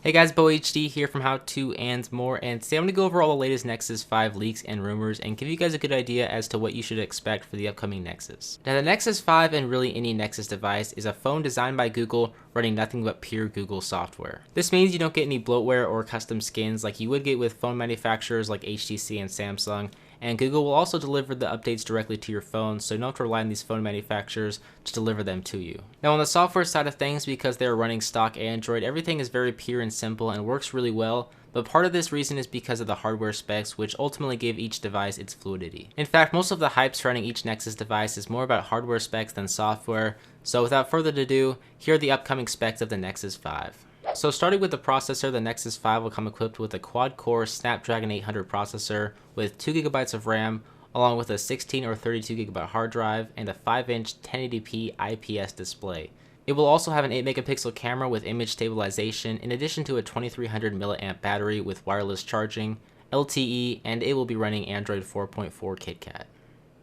Hey guys, BoHD here from How To and More, and today I'm going to go over all the latest Nexus 5 leaks and rumors and give you guys a good idea as to what you should expect for the upcoming Nexus. Now the Nexus 5 and really any Nexus device is a phone designed by Google running nothing but pure Google software. This means you don't get any bloatware or custom skins like you would get with phone manufacturers like HTC and Samsung, and Google will also deliver the updates directly to your phone, so you don't have to rely on these phone manufacturers to deliver them to you. Now on the software side of things, because they're running stock Android, everything is very pure and simple and works really well, but part of this reason is because of the hardware specs, which ultimately give each device its fluidity. In fact, most of the hype surrounding each Nexus device is more about hardware specs than software, so without further ado, here are the upcoming specs of the Nexus 5. So starting with the processor, the Nexus 5 will come equipped with a quad-core Snapdragon 800 processor with 2GB of RAM, along with a 16 or 32GB hard drive and a 5-inch 1080p IPS display. It will also have an 8-megapixel camera with image stabilization, in addition to a 2300 mAh battery with wireless charging, LTE, and it will be running Android 4.4 KitKat.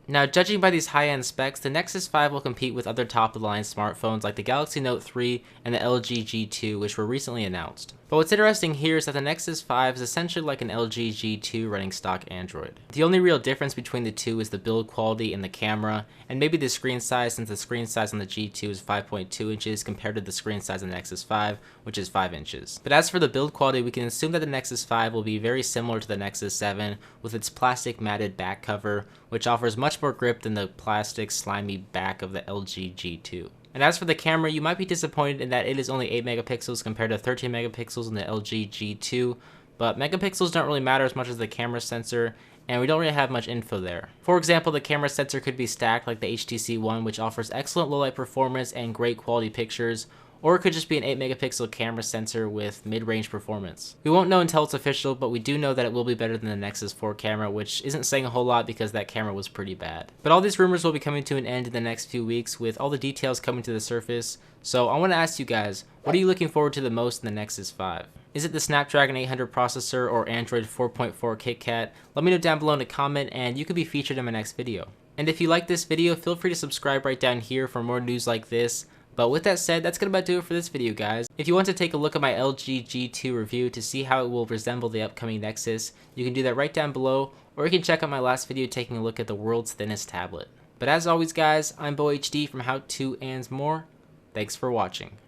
Now, judging by these high-end specs, the Nexus 5 will compete with other top-of-the-line smartphones like the Galaxy Note 3 and the LG G2, which were recently announced. But what's interesting here is that the Nexus 5 is essentially like an LG G2 running stock Android. The only real difference between the two is the build quality and the camera, and maybe the screen size, since the screen size on the G2 is 5.2 inches compared to the screen size on the Nexus 5, which is 5 inches. But as for the build quality, we can assume that the Nexus 5 will be very similar to the Nexus 7 with its plastic matted back cover, which offers much more grip than the plastic slimy back of the LG G2. And as for the camera, you might be disappointed in that it is only 8 megapixels compared to 13 megapixels in the LG G2, but megapixels don't really matter as much as the camera sensor, and we don't really have much info there. For example, the camera sensor could be stacked like the HTC One, which offers excellent low light performance and great quality pictures, or it could just be an 8 megapixel camera sensor with mid-range performance. We won't know until it's official, but we do know that it will be better than the Nexus 4 camera, which isn't saying a whole lot because that camera was pretty bad. But all these rumors will be coming to an end in the next few weeks with all the details coming to the surface, so I want to ask you guys, what are you looking forward to the most in the Nexus 5? Is it the Snapdragon 800 processor or Android 4.4 KitKat? Let me know down below in a comment and you could be featured in my next video. And if you like this video, feel free to subscribe right down here for more news like this. But with that said, that's gonna about do it for this video, guys. If you want to take a look at my LG G2 review to see how it will resemble the upcoming Nexus, you can do that right down below, or you can check out my last video taking a look at the world's thinnest tablet. But as always, guys, I'm BoHD from How To and More. Thanks for watching.